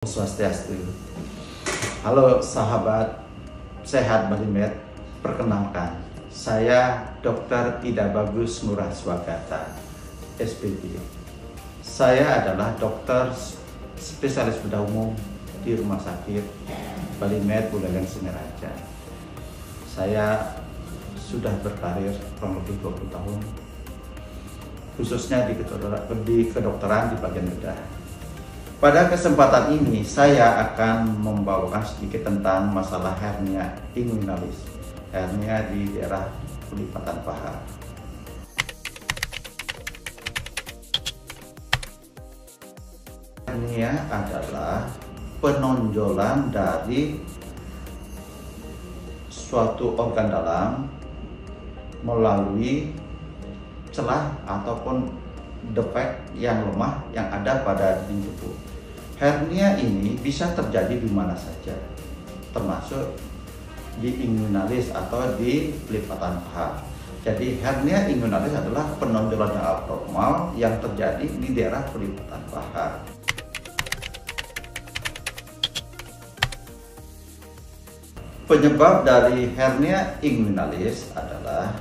Swastiastu. Halo sahabat sehat Balimed, perkenalkan saya Dr. Ida Bagus Ngurah Swagata, SPG. Saya adalah dokter spesialis bedah umum di Rumah Sakit Balimed Buleleng Singaraja. Saya sudah berkarir kurang lebih 20 tahun, khususnya di kedokteran di bagian bedah. Pada kesempatan ini saya akan membawakan sedikit tentang masalah hernia inguinalis, hernia di daerah pelipatan paha. Hernia adalah penonjolan dari suatu organ dalam melalui celah ataupun defek yang lemah yang ada pada dinding tubuh. Hernia ini bisa terjadi di mana saja, termasuk di inguinalis atau di pelipatan paha. Jadi hernia inguinalis adalah penonjolan yang abnormal yang terjadi di daerah pelipatan paha. Penyebab dari hernia inguinalis adalah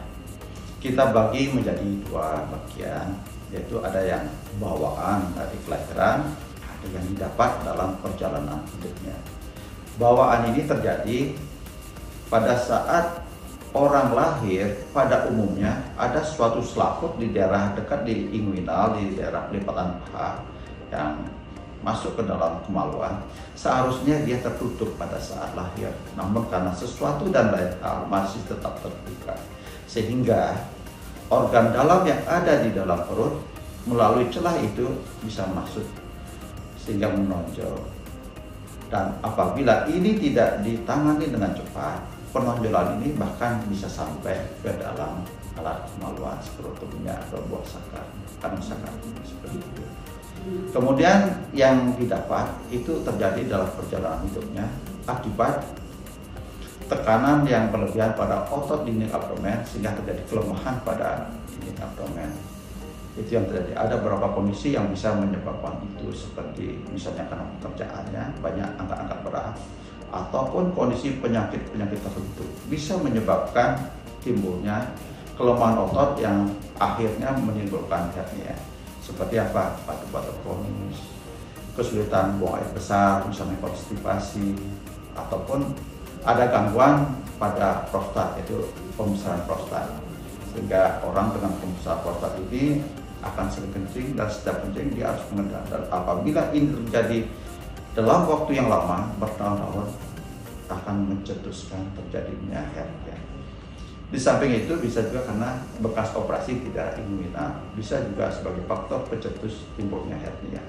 kita bagi menjadi dua bagian, yaitu ada yang bawaan dari kelahiran, ada yang didapat dalam perjalanan hidupnya. Bawaan ini terjadi pada saat orang lahir. Pada umumnya ada suatu selaput di daerah dekat di inguinal, di daerah pelipatan paha yang masuk ke dalam kemaluan. Seharusnya dia tertutup pada saat lahir, namun karena sesuatu dan lain hal masih tetap terbuka, sehingga organ dalam yang ada di dalam perut melalui celah itu bisa masuk sehingga menonjol. Dan apabila ini tidak ditangani dengan cepat, penonjolan ini bahkan bisa sampai ke dalam alat kemaluan skrotumnya atau buah sakar, kandung sakar seperti itu. Kemudian yang didapat itu terjadi dalam perjalanan hidupnya akibat tekanan yang berlebihan pada otot dinding abdomen sehingga terjadi kelemahan pada dinding abdomen. Itu yang terjadi. Ada beberapa kondisi yang bisa menyebabkan itu, seperti misalnya karena pekerjaannya banyak angkat-angkat berat, ataupun kondisi penyakit tertentu bisa menyebabkan timbulnya kelemahan otot yang akhirnya menimbulkan hernia. Seperti apa? Batu-batu kronis, kesulitan buang air besar, misalnya konstipasi, ataupun ada gangguan pada prostat, yaitu pembesaran prostat, sehingga orang dengan pembesaran prostat ini akan sering kencing, dan setiap kencing dia harus mengendap. Dan apabila ini terjadi dalam waktu yang lama, bertahun-tahun, akan mencetuskan terjadinya hernia. Di samping itu bisa juga karena bekas operasi tidak inguinal, bisa juga sebagai faktor pencetus timbulnya hernia.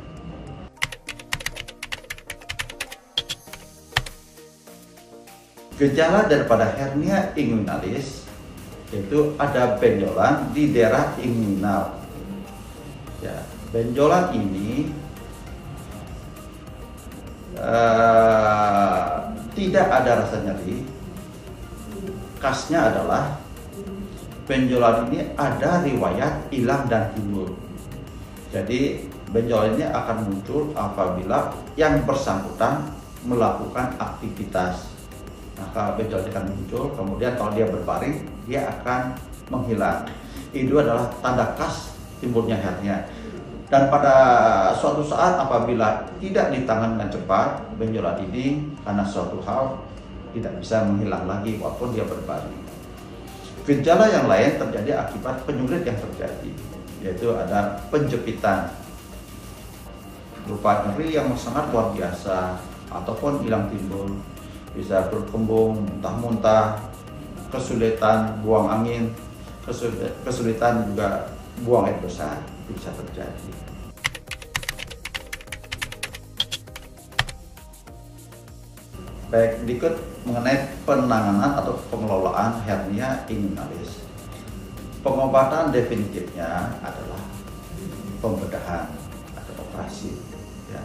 Gejala daripada hernia inguinalis yaitu ada benjolan di daerah inguinal. Ya, benjolan ini tidak ada rasa nyeri. Khasnya adalah benjolan ini ada riwayat hilang dan timbul. Jadi benjolan ini akan muncul apabila yang bersangkutan melakukan aktivitas. Maka benjolan akan muncul, kemudian kalau dia berbaring, dia akan menghilang. Itu adalah tanda khas timbulnya hernia. Dan pada suatu saat apabila tidak ditangani dengan cepat, benjolan ini karena suatu hal tidak bisa menghilang lagi walaupun dia berbaring. Gejala yang lain terjadi akibat penyulit yang terjadi, yaitu ada penjepitan berupa nyeri yang sangat luar biasa, ataupun hilang timbul, bisa berkembung, muntah-muntah, kesulitan buang angin, kesulitan juga buang air besar, bisa terjadi. Baik, berikut mengenai penanganan atau pengelolaan hernia inguinalis. Pengobatan definitifnya adalah pembedahan atau operasi. Ya.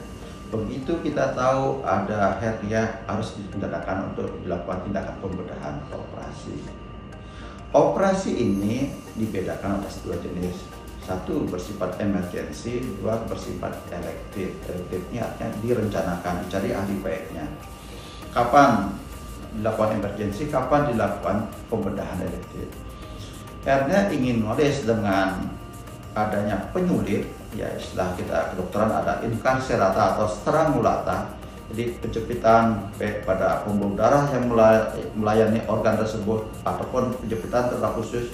Begitu kita tahu ada hernia, harus ditindakan untuk dilakukan tindakan pembedahan atau operasi. Operasi ini dibedakan atas dua jenis. Satu bersifat emergensi, dua bersifat elektif. Elektifnya artinya direncanakan, dicari ahli baiknya. Kapan dilakukan emergensi, kapan dilakukan pembedahan elektif. Hernia inguinalis dengan adanya penyulit, ya istilah kita kedokteran ada incarcerata atau strangulata. Jadi penjepitan pada pembuluh darah yang melayani organ tersebut ataupun penjepitan terhadap usus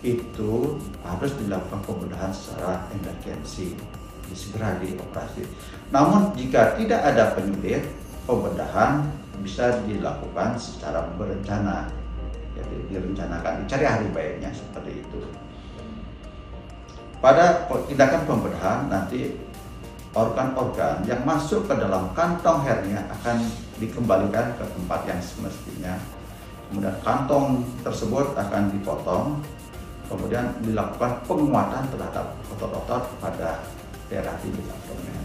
itu harus dilakukan pembedahan secara emergensi, segera dioperasi. Namun jika tidak ada penyulit, pembedahan bisa dilakukan secara berencana. Jadi direncanakan, dicari ahli baiknya seperti itu. Pada tindakan pembedahan nanti organ-organ yang masuk ke dalam kantong hernia akan dikembalikan ke tempat yang semestinya. Kemudian kantong tersebut akan dipotong, kemudian dilakukan penguatan terhadap otot-otot pada daerah di abdomen.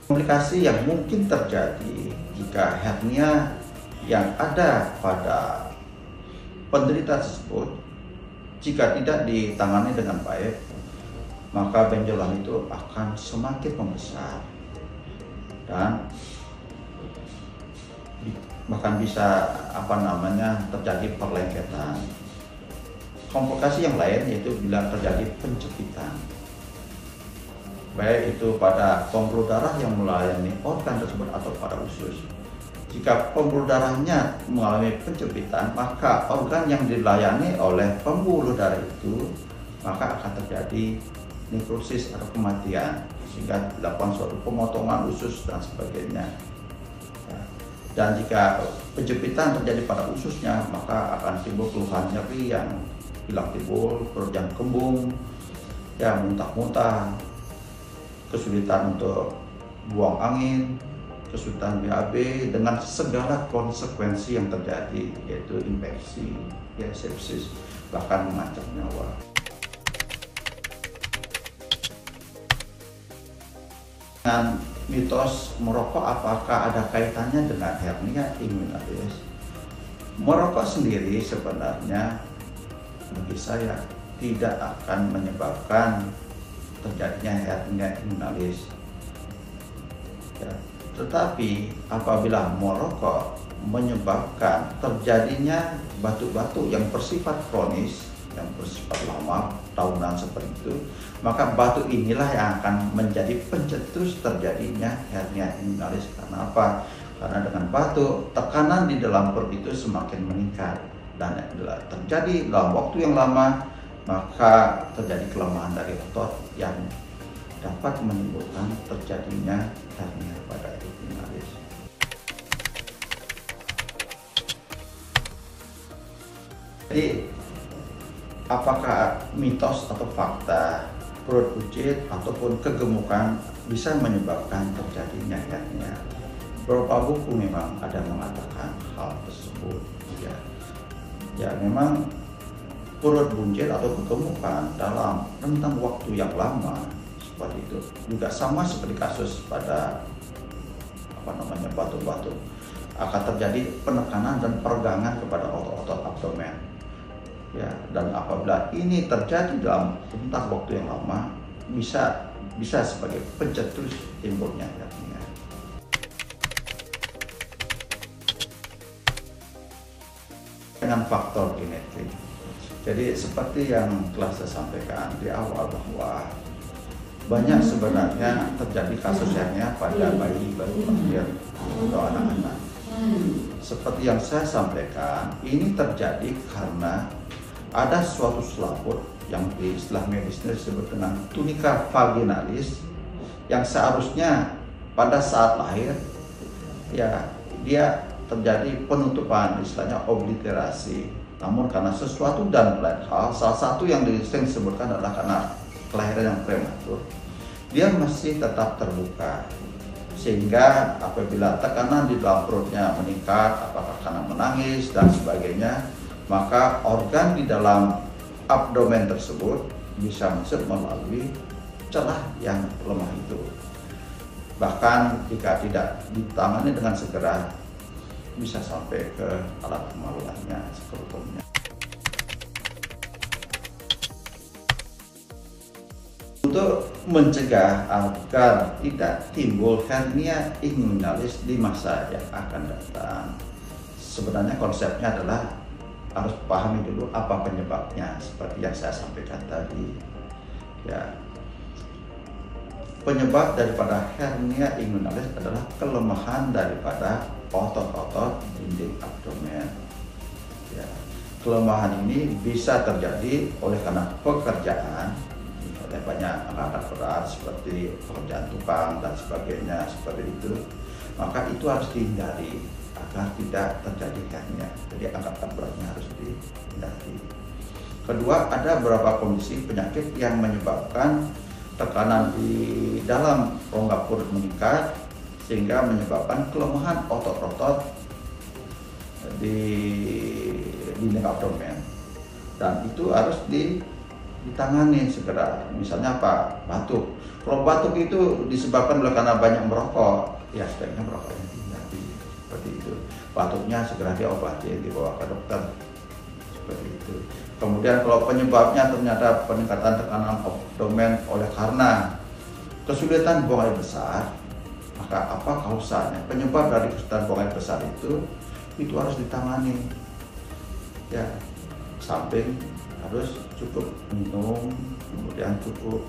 Komplikasi yang mungkin terjadi jika hernia yang ada pada penderita tersebut jika tidak ditangani dengan baik, maka benjolan itu akan semakin membesar dan bahkan bisa terjadi perlengketan. Komplikasi yang lain yaitu bila terjadi penjepitan, baik itu pada pembuluh darah yang melayani organ tersebut atau pada usus. Jika pembuluh darahnya mengalami penjepitan, maka organ yang dilayani oleh pembuluh darah itu maka akan terjadi nekrosis atau kematian, sehingga dilakukan suatu pemotongan usus dan sebagainya. Dan jika penjepitan terjadi pada ususnya, maka akan timbul keluhan nyeri yang hilang timbul, perut yang kembung, ya muntah-muntah, kesulitan untuk buang angin, kesulitan BAB dengan segala konsekuensi yang terjadi, yaitu infeksi, ya sepsis, bahkan mengancam nyawa. Dengan mitos merokok apakah ada kaitannya dengan hernia inguinalis? Merokok sendiri sebenarnya bagi saya tidak akan menyebabkan terjadinya hernia inguinalis. Ya. Tetapi apabila merokok menyebabkan terjadinya batuk-batuk yang bersifat kronis, yang bersifat lama, tahunan seperti itu, maka batuk inilah yang akan menjadi pencetus terjadinya hernia inguinalis. Karena apa? Karena dengan batuk, tekanan di dalam perut itu semakin meningkat dan terjadi dalam waktu yang lama, maka terjadi kelemahan dari otot yang dapat menimbulkan terjadinya hernia pada inguinalis. Jadi, apakah mitos atau fakta perut buncit ataupun kegemukan bisa menyebabkan terjadinya hernia? Beberapa buku memang ada mengatakan hal tersebut. Ya memang perut buncit atau kegemukan dalam rentang waktu yang lama seperti itu juga sama seperti kasus pada batuk-batuk, akan terjadi penekanan dan peregangan kepada otot-otot abdomen. Ya, dan apabila ini terjadi dalam rentang waktu yang lama, bisa sebagai pencetus timbulnya hernia. Dengan faktor genetik. Jadi seperti yang telah saya sampaikan di awal bahwa banyak sebenarnya terjadi kasus hernia pada bayi baru lahir atau anak-anak. Seperti yang saya sampaikan, ini terjadi karena ada suatu selaput yang di istilah medisnya disebut dengan tunica vaginalis yang seharusnya pada saat lahir ya dia terjadi penutupan, istilahnya obliterasi. Namun karena sesuatu dan lain hal, salah satu yang disebutkan adalah karena kelahiran yang prematur, dia masih tetap terbuka, sehingga apabila tekanan di dalam perutnya meningkat, apakah karena menangis dan sebagainya, maka organ di dalam abdomen tersebut bisa masuk melalui celah yang lemah itu. Bahkan jika tidak ditangani dengan segera, bisa sampai ke alat kemaluannya, skrotumnya. Untuk mencegah agar tidak timbul hernia inguinalis di masa yang akan datang, sebenarnya konsepnya adalah harus pahami dulu apa penyebabnya, seperti yang saya sampaikan tadi. Ya, penyebab daripada hernia inguinalis adalah kelemahan daripada otot-otot dinding abdomen. Ya, kelemahan ini bisa terjadi oleh karena pekerjaan, misalnya banyak angkat berat seperti pekerjaan tukang dan sebagainya seperti itu. Maka itu harus dihindari agar tidak terjadi hernia. Jadi angkatan beratnya harus dihindari. Kedua, ada beberapa kondisi penyakit yang menyebabkan tekanan di dalam rongga perut meningkat sehingga menyebabkan kelemahan otot-otot di dinding abdomen, dan itu harus ditangani segera. Misalnya apa? Batuk. Kalau batuk itu disebabkan oleh karena banyak merokok, ya sebaiknya merokoknya dihindari. Seperti itu. Batuknya segera diobati, dibawa ke dokter. Seperti itu. Kemudian kalau penyebabnya ternyata peningkatan tekanan abdomen oleh karena kesulitan buang air besar, maka apa kausanya? Penyebab dari kesulitan buang air besar itu harus ditangani. Ya, samping harus cukup minum, kemudian cukup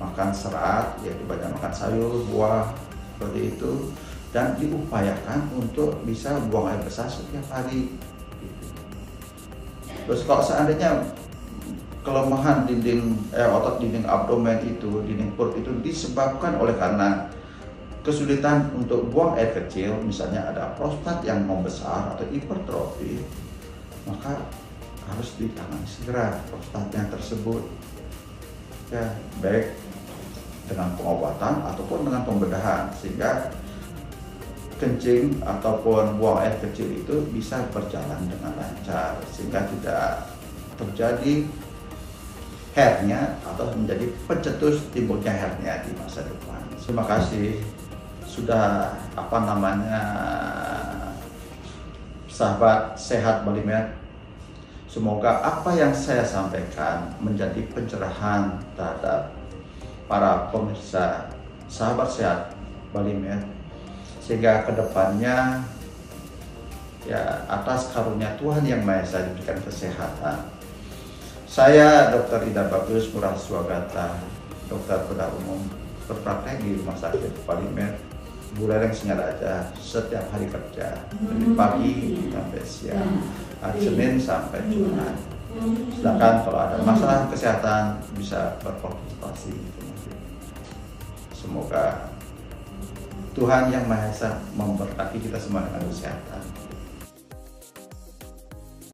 makan serat, yaitu banyak makan sayur, buah, seperti itu, dan diupayakan untuk bisa buang air besar setiap hari. Terus kalau seandainya kelemahan otot dinding abdomen itu, dinding perut itu disebabkan oleh karena kesulitan untuk buang air kecil, misalnya ada prostat yang membesar atau hipertrofi, maka harus ditangani segera prostatnya tersebut. Ya, baik dengan pengobatan ataupun dengan pembedahan, sehingga kencing ataupun buang air kecil itu bisa berjalan dengan lancar, sehingga tidak terjadi hernia atau menjadi pencetus timbulnya hernia di masa depan. Terima kasih sudah sahabat sehat Balimed. Semoga apa yang saya sampaikan menjadi pencerahan terhadap para pemirsa sahabat sehat Balimed, sehingga kedepannya ya atas karunia Tuhan Yang Maha Esa diberikan kesehatan. Saya Dr. Ida Bagus Murah Swagata, dokter bedah umum, berpraktek di Rumah Sakit Balimed, Buleleng Singaraja, setiap hari kerja dari pagi sampai siang, hari Senin sampai Jumat. Sedangkan kalau ada masalah kesehatan bisa berkonsultasi. Semoga Tuhan Yang Maha Esa memberkati kita semua dengan kesehatan.